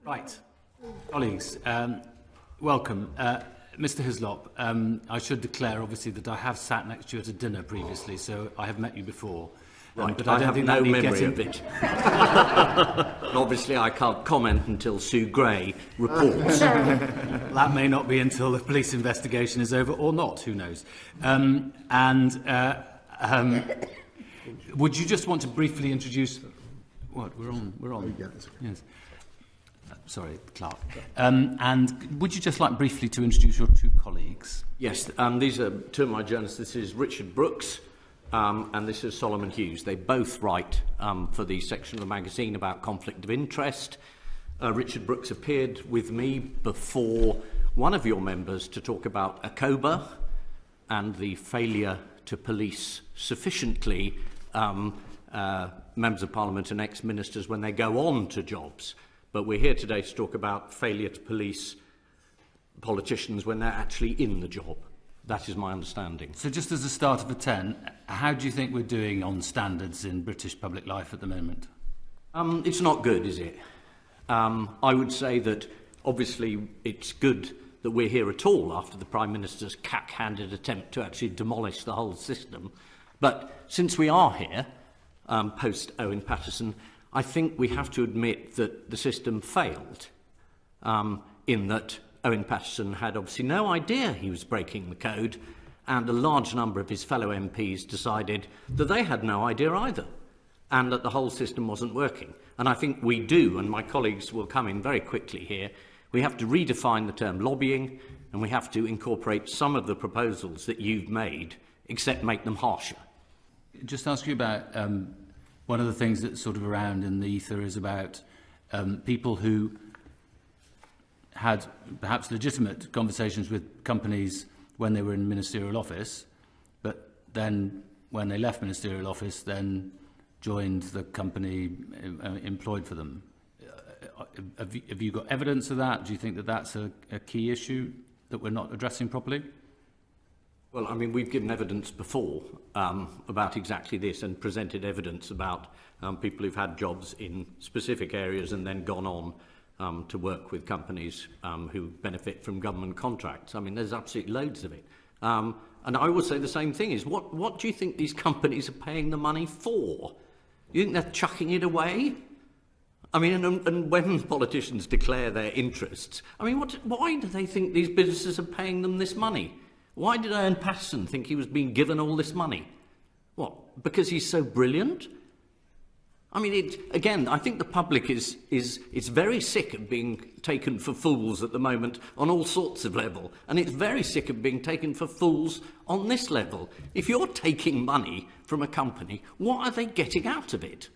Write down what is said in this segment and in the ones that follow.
Right. Colleagues, welcome. Mr. Hislop, I should declare, obviously, that I have sat next to you at a dinner previously, so I have met you before. Right, but I don't have think no that memory of it. And obviously, I can't comment until Sue Gray reports. That may not be until the police investigation is over, or not, who knows. Would you just want to briefly introduce... What? We're on. Yes. Sorry, Clark. And would you just like briefly to introduce your two colleagues? Yes, these are two of my journalists. This is Richard Brooks and this is Solomon Hughes. They both write for the section of the magazine about conflict of interest. Richard Brooks appeared with me before one of your members to talk about ACOBA and the failure to police sufficiently members of Parliament and ex-ministers when they go on to jobs. But we're here today to talk about failure to police politicians when they're actually in the job. That is my understanding. So just as a start of a 10, how do you think we're doing on standards in British public life at the moment? It's not good, is it? I would say that obviously it's good that we're here at all after the Prime Minister's cack-handed attempt to actually demolish the whole system. But since we are here, post Owen Paterson, I think we have to admit that the system failed, in that Owen Paterson had obviously no idea he was breaking the code, and a large number of his fellow MPs decided that they had no idea either, and that the whole system wasn't working. And I think we do, and my colleagues will come in very quickly here, we have to redefine the term lobbying, and we have to incorporate some of the proposals that you've made, except make them harsher. Just ask you about one of the things that's sort of around in the ether is about people who had perhaps legitimate conversations with companies when they were in ministerial office, but then when they left ministerial office, then joined the company employed for them. Have you got evidence of that? Do you think that that's a key issue that we're not addressing properly? Well, I mean, we've given evidence before about exactly this and presented evidence about people who've had jobs in specific areas and then gone on to work with companies who benefit from government contracts. I mean, there's absolutely loads of it. And I would say the same thing is, what do you think these companies are paying the money for? You think they're chucking it away? I mean, and when politicians declare their interests, I mean, why do they think these businesses are paying them this money? Why did Owen Paterson think he was being given all this money? What, because he's so brilliant? I mean, again, I think the public is very sick of being taken for fools at the moment on all sorts of level, and it's very sick of being taken for fools on this level. If you're taking money from a company, what are they getting out of it?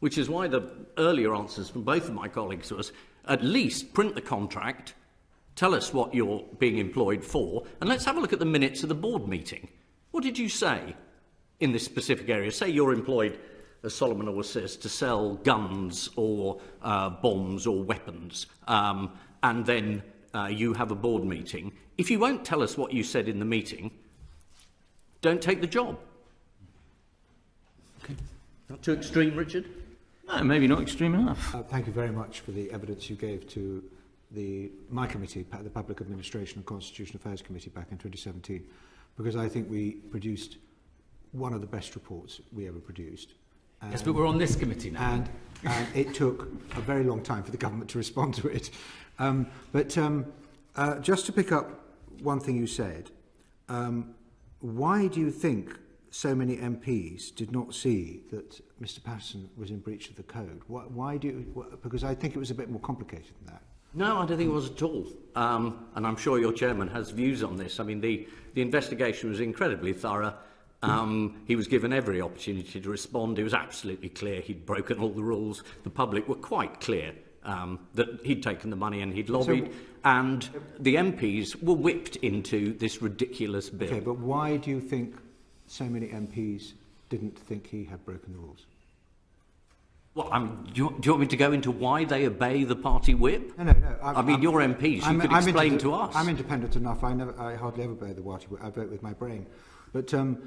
Which is why the earlier answers from both of my colleagues was, at least print the contract, tell us what you're being employed for, and let's have a look at the minutes of the board meeting. What did you say in this specific area? Say you're employed, as Solomon always says, to sell guns or bombs or weapons, and then you have a board meeting. If you won't tell us what you said in the meeting, don't take the job. Okay. Not too extreme, Richard? No, maybe not extreme enough. Thank you very much for the evidence you gave to my committee, the Public Administration and Constitutional Affairs Committee, back in 2017, because I think we produced one of the best reports we ever produced. Yes, but we're on this committee now. And it took a very long time for the government to respond to it. Just to pick up one thing you said, why do you think so many MPs did not see that Mr. Paterson was in breach of the code? Because I think it was a bit more complicated than that. No, I don't think it was at all. And I'm sure your chairman has views on this. I mean, the investigation was incredibly thorough. He was given every opportunity to respond. It was absolutely clear he'd broken all the rules. The public were quite clear that he'd taken the money and he'd lobbied. And the MPs were whipped into this ridiculous bill. Okay, but why do you think so many MPs didn't think he had broken the rules? Well, I mean, do you want me to go into why they obey the party whip? No. I mean, you're MPs. You could explain to us. I'm independent enough. I hardly ever obey the party whip. I vote with my brain. But for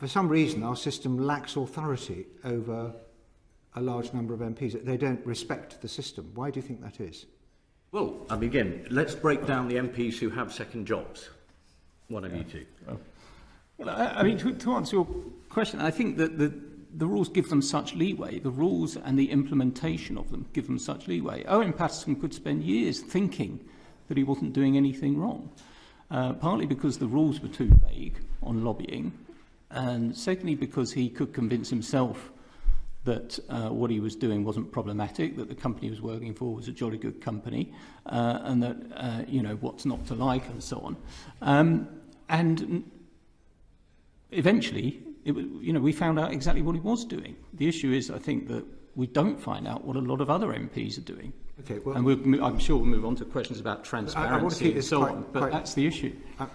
some reason, our system lacks authority over a large number of MPs. They don't respect the system. Why do you think that is? Well, I mean, again, let's break down the MPs who have second jobs. One of you two. Well, I mean, to answer your question, I think that the rules give them such leeway. The rules and the implementation of them give them such leeway. Owen Paterson could spend years thinking that he wasn't doing anything wrong, partly because the rules were too vague on lobbying, and secondly because he could convince himself that what he was doing wasn't problematic, that the company he was working for was a jolly good company, and that, you know, what's not to like and so on. And eventually, you know, we found out exactly what he was doing. The issue is, I think, that we don't find out what a lot of other MPs are doing. Okay, well, and I'm sure we'll move on to questions about transparency and so on, but that's the issue. I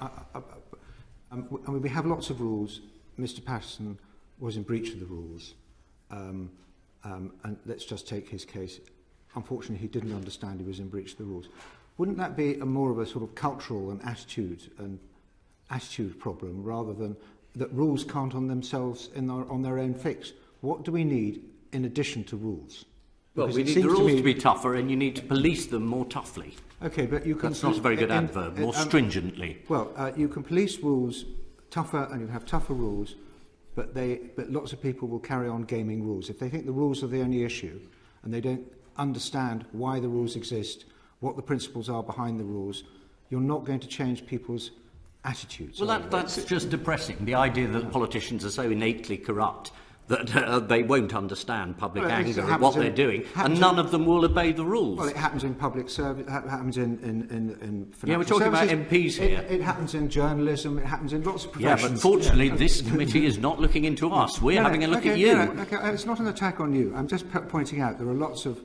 mean, we have lots of rules. Mr. Patterson was in breach of the rules. And let's just take his case. Unfortunately, he didn't understand he was in breach of the rules. Wouldn't that be more of a sort of cultural and attitude problem rather than that rules can't on themselves on their own fix? What do we need in addition to rules? Well, Because we it need the seems rules to be tougher, and you need to police them more toughly. Okay, but you can... That's not a very good adverb. More stringently. Well, you can police rules tougher, and you have tougher rules, but lots of people will carry on gaming rules. If they think the rules are the only issue, and they don't understand why the rules exist, what the principles are behind the rules, you're not going to change people's attitudes. Well, that's just depressing. The idea that politicians are so innately corrupt that they won't understand public anger at what they're doing, and none of them will obey the rules. Well, it happens in public service, it happens in financial Yeah, we're talking services. about MPs here. It happens in journalism, it happens in lots of professions. Yeah, but fortunately, this committee is not looking into us. We're having a look at you. It's not an attack on you. I'm just pointing out there are lots of...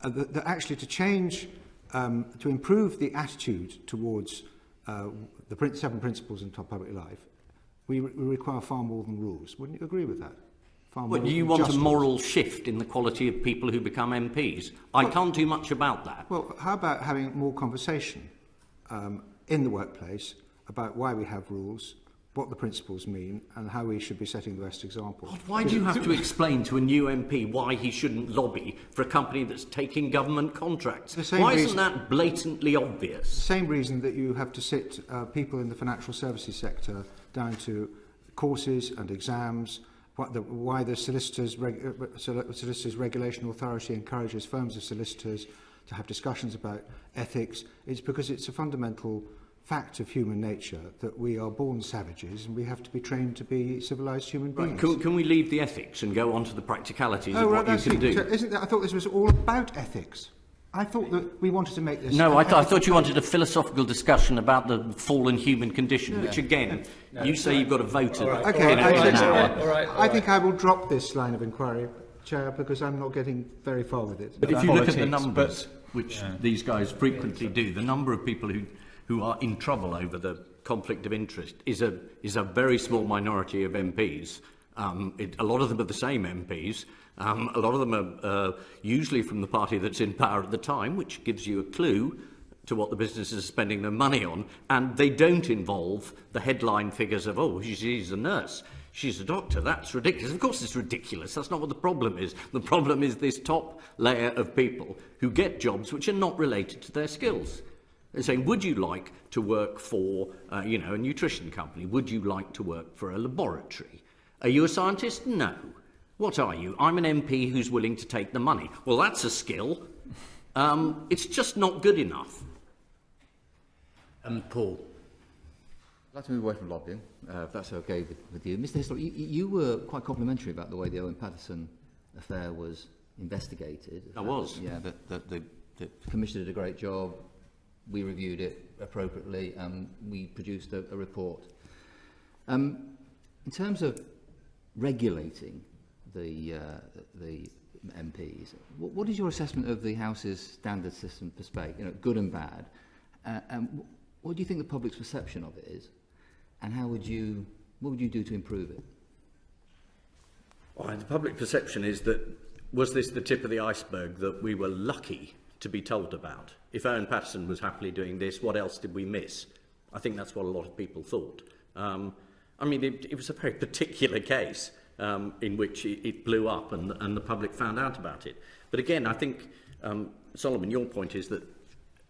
that actually to change, to improve the attitude towards the 7 principles in public life, we require far more than rules. Wouldn't you agree with that? But you want a moral shift in the quality of people who become MPs. I can't do much about that. Well, how about having more conversation in the workplace about why we have rules, what the principles mean, and how we should be setting the best example? God, why do you have to explain to a new MP why he shouldn't lobby for a company that's taking government contracts? Why isn't that blatantly obvious? The same reason that you have to sit people in the financial services sector down to courses and exams, why the Solicitors Regulation Authority encourages firms of solicitors to have discussions about ethics. It's because it's a fundamental fact of human nature that we are born savages and we have to be trained to be civilised human beings. Right, can we leave the ethics and go on to the practicalities of what you can do? I thought this was all about ethics. I thought that we wanted to make this... No, I thought you wanted a philosophical discussion about the fallen human condition, which again, you say you've got a vote in an hour. I think I will drop this line of inquiry, Chair, because I'm not getting very far with it. But if you look at the numbers, which these guys frequently do, the number of people who are in trouble over the conflict of interest is a very small minority of MPs. A lot of them are the same MPs. A lot of them are usually from the party that's in power at the time, which gives you a clue to what the businesses are spending their money on. And they don't involve the headline figures of, oh, she's a nurse, she's a doctor, that's ridiculous. Of course it's ridiculous. That's not what the problem is. The problem is this top layer of people who get jobs which are not related to their skills. They're saying, would you like to work for, a nutrition company? Would you like to work for a laboratory? Are you a scientist? No. What are you? I'm an MP who's willing to take the money. Well, that's a skill. It's just not good enough. Paul. I'd like to move away from lobbying, if that's okay with you. Mr. Hislop, you were quite complimentary about the way the Owen Paterson affair was investigated. I was. Yeah, the Commissioner did a great job. We reviewed it appropriately and we produced a report. In terms of regulating the MPs, what is your assessment of the House's standard system per spec, good and bad? And what do you think the public's perception of it is? And what would you do to improve it? Well, the public perception is that, was this the tip of the iceberg that we were lucky to be told about? If Owen Paterson was happily doing this, what else did we miss? I think that's what a lot of people thought. It was a very particular case. in which it blew up and the public found out about it. But again, I think, Solomon, your point is that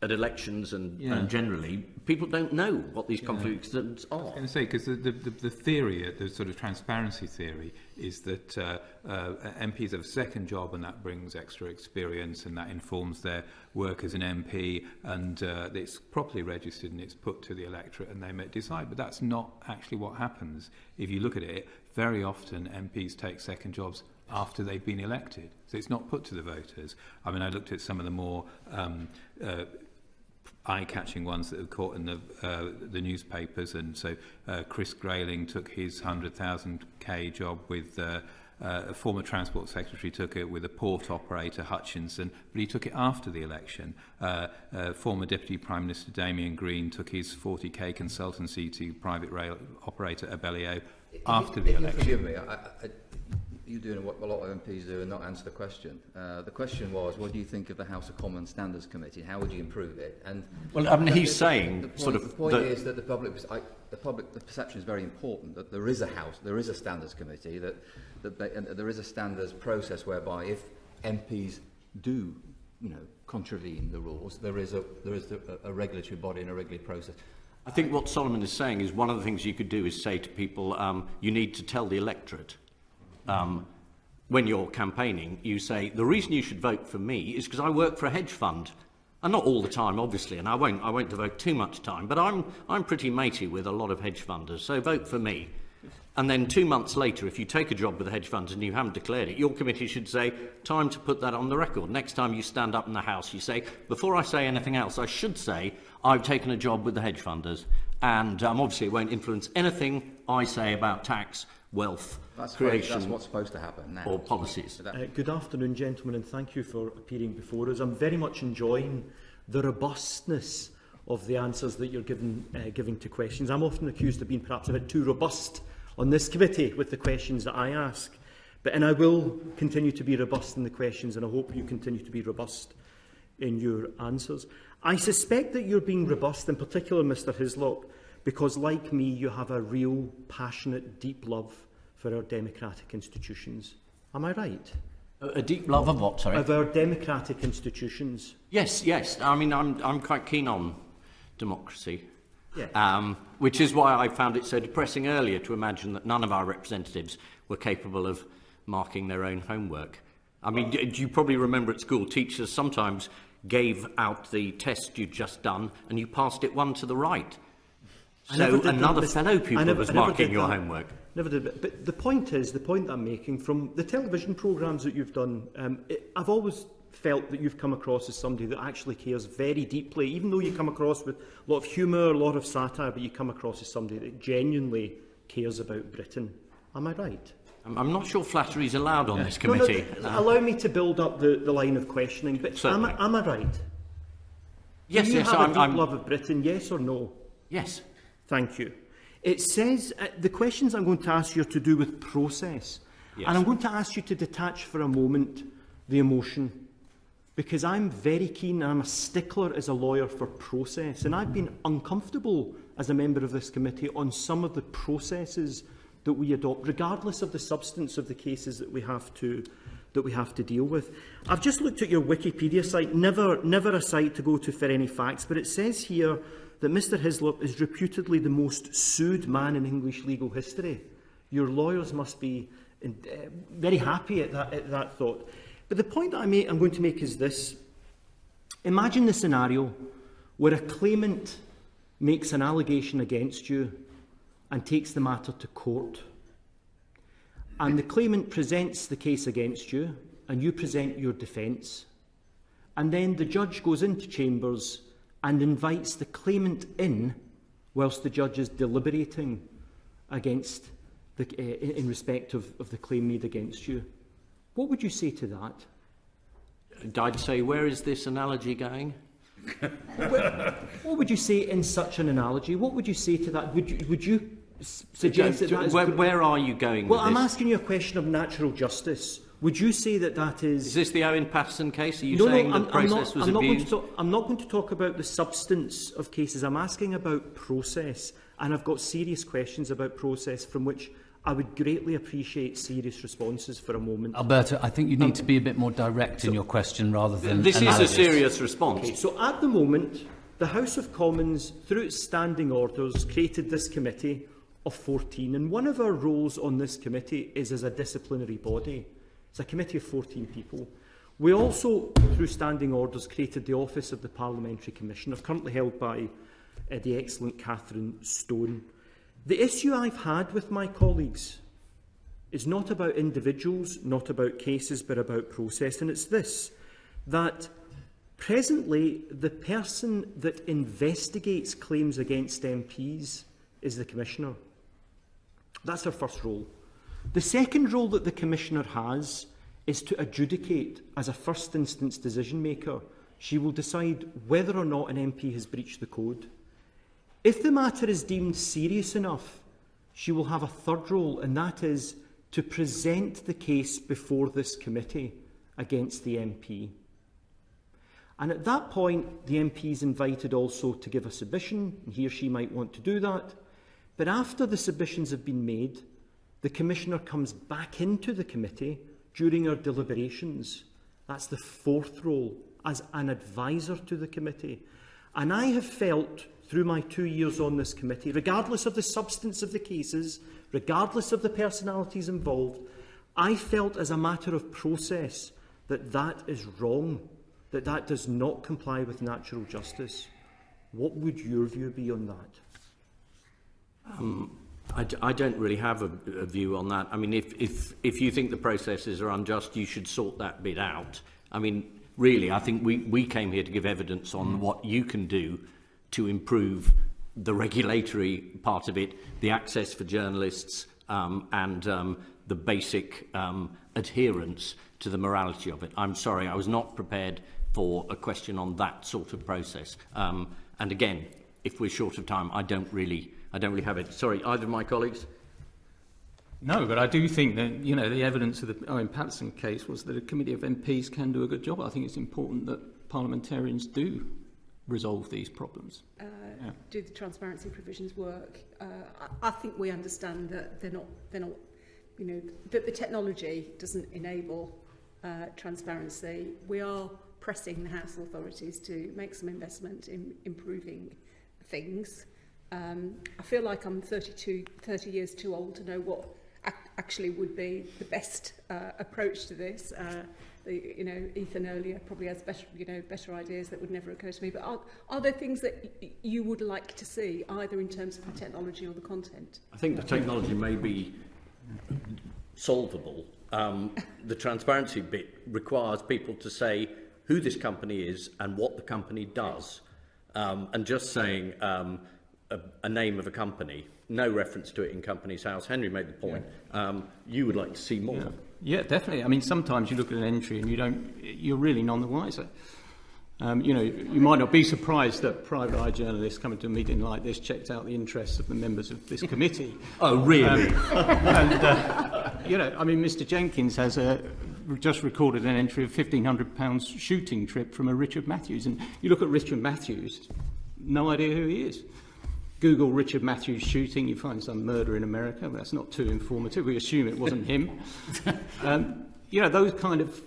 at elections and generally, people don't know what these conflicts are. I was going to say, because the theory, the sort of transparency theory, is that MPs have a second job and that brings extra experience and that informs their work as an MP, and it's properly registered and it's put to the electorate and they may decide. But that's not actually what happens. If you look at it, very often MPs take second jobs after they've been elected. So it's not put to the voters. I mean, I looked at some of the more eye-catching ones that are caught in the newspapers, and so Chris Grayling took his 100,000k job with a former Transport Secretary took it with a port operator, Hutchinson, but he took it after the election. Former Deputy Prime Minister Damien Green took his 40k consultancy to private rail operator Abellio after the election. Forgive me, you're doing what a lot of MPs do and not answer the question. The question was, what do you think of the House of Commons Standards Committee? How would you improve it? And well, I mean, he's saying the point, sort of the point is that the perception is very important that there is a house, there is a standards committee, and there is a standards process whereby if MPs do, contravene the rules, there is a regulatory body and a regulatory process. I think what Solomon is saying is one of the things you could do is say to people, you need to tell the electorate. When you're campaigning, you say, the reason you should vote for me is because I work for a hedge fund. And not all the time, obviously, and I won't devote too much time, but I'm pretty matey with a lot of hedge funders, so vote for me. And then 2 months later, if you take a job with the hedge funds and you haven't declared it, your committee should say, time to put that on the record. Next time you stand up in the House, you say, before I say anything else, I should say, I've taken a job with the hedge funders, and obviously it won't influence anything I say about tax, wealth, creation, that's what's supposed to happen now. Or policies. Good afternoon, gentlemen, and thank you for appearing before us. I'm very much enjoying the robustness of the answers that you're giving to questions. I'm often accused of being perhaps a bit too robust on this committee with the questions that I ask. And I will continue to be robust in the questions, and I hope you continue to be robust in your answers. I suspect that you're being robust, in particular, Mr Hislop, because, like me, you have a real, passionate, deep love for our democratic institutions. Am I right? A deep love of what, sorry? Of our democratic institutions. Yes. I mean, I'm quite keen on democracy. Yeah. Which is why I found it so depressing earlier to imagine that none of our representatives were capable of marking their own homework. I mean, do you probably remember at school, teachers sometimes gave out the test you'd just done and you passed it one to the right. So another fellow pupil was marking your homework. Never did. But the point that I'm making, from the television programmes that you've done, I've always felt that you've come across as somebody that actually cares very deeply, even though you come across with a lot of humour, a lot of satire, but you come across as somebody that genuinely cares about Britain. Am I right? I'm not sure flattery is allowed on this committee. No, allow me to build up the line of questioning, but am I right? Yes, Do you yes. have a deep love of Britain, yes or no? Yes. Thank you. It says, the questions I'm going to ask you are to do with process. Yes. And I'm going to ask you to detach for a moment the emotion, because I'm very keen, and I'm a stickler as a lawyer for process, and I've been uncomfortable as a member of this committee on some of the processes that we adopt, regardless of the substance of the cases that we have to deal with. I've just looked at your Wikipedia site, never a site to go to for any facts, but it says here that Mr Hislop is reputedly the most sued man in English legal history. Your lawyers must be very happy at that thought. But the point that I'm going to make is this. Imagine the scenario where a claimant makes an allegation against you and takes the matter to court. And the claimant presents the case against you, and you present your defence. And then the judge goes into chambers and invites the claimant in whilst the judge is deliberating against in respect of the claim made against you. What would you say to that? I'd say, where is this analogy going? What would you say in such an analogy? What would you say to that? Would you suggest that is... Where are you going well, with I'm this? asking you a question of natural justice. Would you say that is... Is this the Owen Paterson case? Are you saying the process was abused? I'm not going to talk about the substance of cases. I'm asking about process. and I've got serious questions about process from which I would greatly appreciate serious responses for a moment. Alberto, I think you need to be a bit more direct in your question rather than This analysis. is a serious response. Okay, so at the moment, the House of Commons, through its standing orders, created this committee of 14, and one of our roles on this committee is as a disciplinary body. It's a committee of 14 people. We also, through standing orders, created the Office of the Parliamentary Commissioner, currently held by the excellent Catherine Stone. The issue I've had with my colleagues is not about individuals, not about cases, but about process, and it's this, that presently the person that investigates claims against MPs is the Commissioner. That's her first role. The second role that the Commissioner has is to adjudicate as a first instance decision maker. She will decide whether or not an MP has breached the code. If the matter is deemed serious enough, she will have a third role, and that is to present the case before this committee against the MP. And at that point, the MP is invited also to give a submission, and he or she might want to do that. But after the submissions have been made, the Commissioner comes back into the committee during our deliberations. That's the fourth role, as an advisor to the committee. And I have felt, through my 2 years on this committee, regardless of the substance of the cases, regardless of the personalities involved, I felt as a matter of process that that is wrong, that that does not comply with natural justice. What would your view be on that? I don't really have a view on that. I mean, if you think the processes are unjust, you should sort that bit out. I mean, really, I think we came here to give evidence on what you can do to improve the regulatory part of it, the access for journalists, and the basic adherence to the morality of it. I'm sorry, I was not prepared for a question on that sort of process. And again, if we're short of time, I don't really have it. Sorry, either of my colleagues? No, but I do think that, you know, the evidence of the Owen Paterson case was that a committee of MPs can do a good job. I think it's important that parliamentarians do resolve these problems. Do the transparency provisions work? I think we understand that they're not, you know, that the technology doesn't enable transparency. We are pressing the House authorities to make some investment in improving things. I feel like I'm 30 years too old to know what actually would be the best approach to this. You know, Ethan earlier probably has better ideas that would never occur to me. But are there things that you would like to see, either in terms of the technology or the content? I think the technology may be solvable. The transparency bit requires people to say who this company is and what the company does. And just saying a name of a company, no reference to it in Companies House. Henry made the point. You would like to see more. Yeah, definitely. I mean, sometimes you look at an entry and you're really none the wiser. You know, you might not be surprised that private eye journalists coming to a meeting like this checked out the interests of the members of this committee. Oh, really? You know, I mean, Mr. Jenkins has just recorded an entry of £1,500 shooting trip from a Richard Matthews. And you look at Richard Matthews, no idea who he is. Google Richard Matthews shooting, you find some murder in America. But that's not too informative. We assume it wasn't him. You know, those kind of...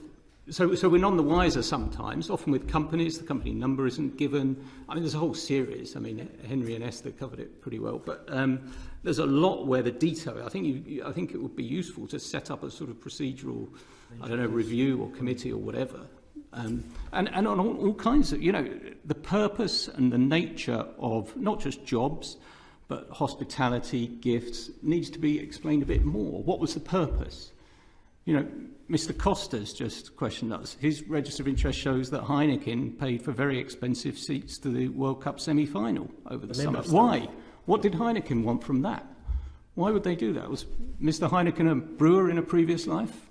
So we're none the wiser sometimes. Often with companies, the company number isn't given. I mean, there's a whole series. I mean, Henry and Esther covered it pretty well. But there's a lot where the detail... I think it would be useful to set up a sort of procedural, I don't know, review or committee or whatever. And on all kinds of, you know, the purpose and the nature of not just jobs, but hospitality, gifts, needs to be explained a bit more. What was the purpose? You know, Mr. Costa's just questioned us. His register of interest shows that Heineken paid for very expensive seats to the World Cup semi-final over the summer. Why? What did Heineken want from that? Why would they do that? Was Mr. Heineken a brewer in a previous life?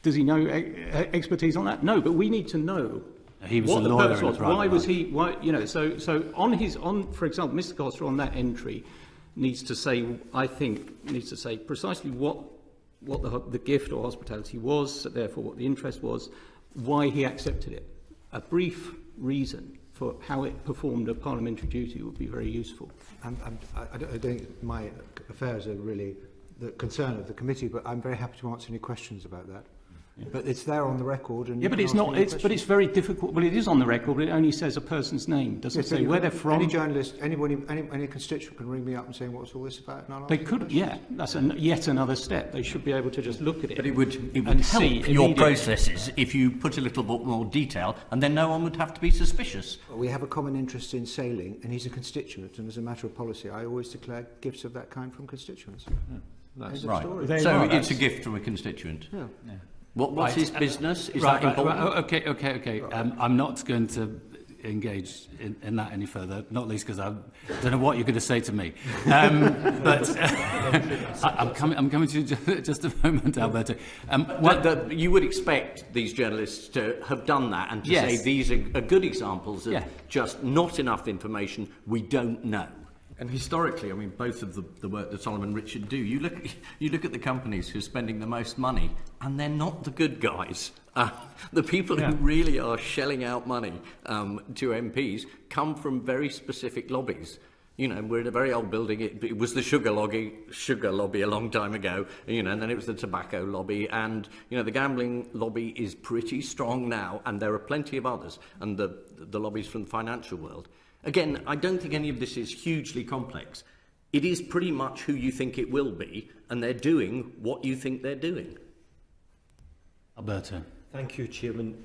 Does he know expertise on that? No, but we need to know. He was what a the lawyer. Purpose was. Why was he? Why, you know? So on, for example, Mr. Costa on that entry needs to say, I think, needs to say precisely what the gift or hospitality was, so therefore what the interest was, why he accepted it. A brief reason for how it performed a parliamentary duty would be very useful. I don't think my affairs are really the concern of the committee, but I'm very happy to answer any questions about that. Yeah. But it's there on the record. And yeah, but it's not. But it's very difficult. Well, it is on the record. But it only says a person's name. Doesn't say where they're from. Any journalist, any constituent can ring me up and say, "What's all this about?" And they could. Yeah, that's yet another step. They should be able to just look at it. But it would help your processes if you put a little bit more detail, and then no one would have to be suspicious. Well, we have a common interest in sailing, and he's a constituent. And as a matter of policy, I always declare gifts of that kind from constituents. Yeah, that's right. So it's a gift from a constituent. Yeah. Yeah. What's his business? Is that important? Okay. I'm not going to engage in that any further, not least because I don't know what you're going to say to me. But I'm coming to you just a moment, Alberto. You would expect these journalists to have done that and to say these are good examples of just not enough information, we don't know. And historically, I mean, both of the work that Solomon and Richard do, you look at the companies who are spending the most money, and they're not the good guys. The people who really are shelling out money to MPs come from very specific lobbies. You know, we're in a very old building. It was the sugar lobby a long time ago, you know, and then it was the tobacco lobby. And, you know, the gambling lobby is pretty strong now, and there are plenty of others, and the lobbies from the financial world. Again, I don't think any of this is hugely complex. It is pretty much who you think it will be, and they're doing what you think they're doing. Alberto. Thank you, Chairman.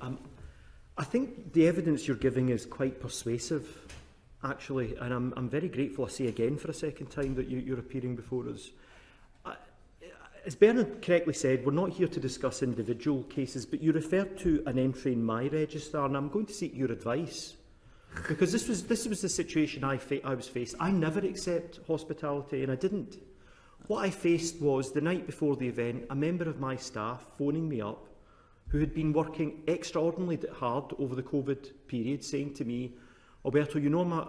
I think the evidence you're giving is quite persuasive, actually, and I'm very grateful, I say again for a second time, that you're appearing before us. As Bernard correctly said, we're not here to discuss individual cases, but you referred to an entry in my register, and I'm going to seek your advice. Because this was the situation I was faced. I never accept hospitality, and I didn't. What I faced was, the night before the event, a member of my staff phoning me up who had been working extraordinarily hard over the COVID period, saying to me, "Alberto, you know I'm a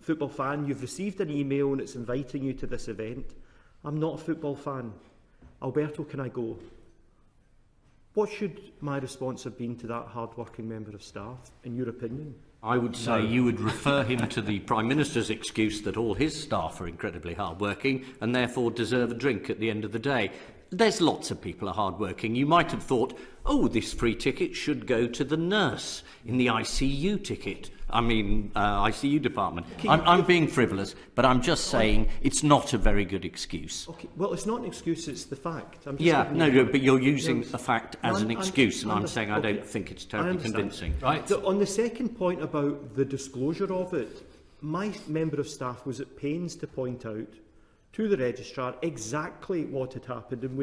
football fan. You've received an email and it's inviting you to this event. I'm not a football fan. Alberto, can I go?" What should my response have been to that hard-working member of staff, in your opinion? I would say you would refer him to the Prime Minister's excuse that all his staff are incredibly hard-working and therefore deserve a drink at the end of the day. There's lots of people are hard-working. You might have thought, oh, this free ticket should go to the nurse in the ICU ICU department. I'm being frivolous, but I'm just saying it's not a very good excuse. Okay, well, it's not an excuse, it's the fact. But you're using a fact as an excuse, and I'm saying I don't think it's terribly convincing. Right. On the second point about the disclosure of it, my member of staff was at pains to point out to the registrar exactly what had happened, and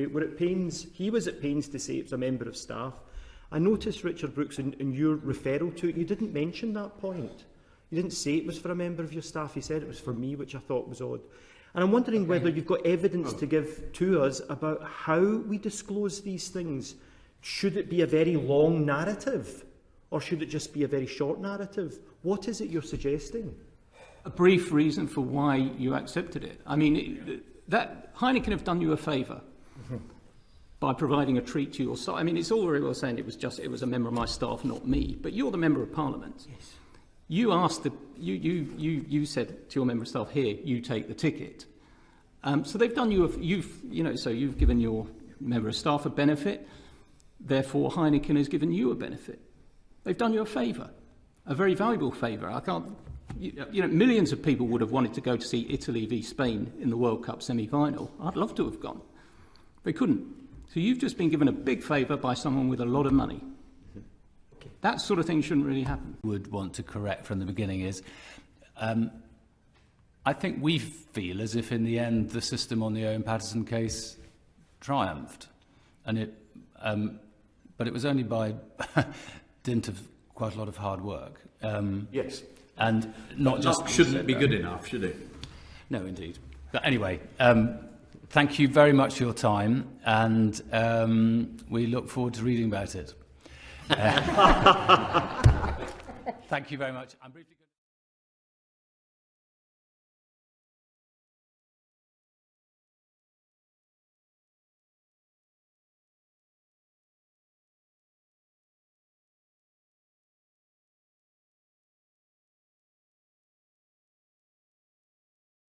he was at pains to say it was a member of staff. I noticed, Richard Brooks, in your referral to it, you didn't mention that point. You didn't say it was for a member of your staff. You said it was for me, which I thought was odd. And I'm wondering whether you've got evidence to give to us about how we disclose these things. Should it be a very long narrative, or should it just be a very short narrative? What is it you're suggesting? A brief reason for why you accepted it. I mean, that Heineken have done you a favour. By providing a treat to your side. I mean, it's all very well saying it was a member of my staff, not me. But you're the member of Parliament. Yes. You asked you said to your member of staff, here, you take the ticket. So they've done you've given your member of staff a benefit. Therefore, Heineken has given you a benefit. They've done you a favour, a very valuable favour. Millions of people would have wanted to go to see Italy v Spain in the World Cup semi-final. I'd love to have gone. They couldn't. So you've just been given a big favour by someone with a lot of money. Okay. That sort of thing shouldn't really happen. Would want to correct from the beginning is, I think we feel as if in the end the system on the Owen Paterson case triumphed, and but it was only by dint of quite a lot of hard work. Yes, and not just shouldn't be good enough, should it? No, indeed. But anyway. Thank you very much for your time, and we look forward to reading about it. Thank you very much. I'm briefly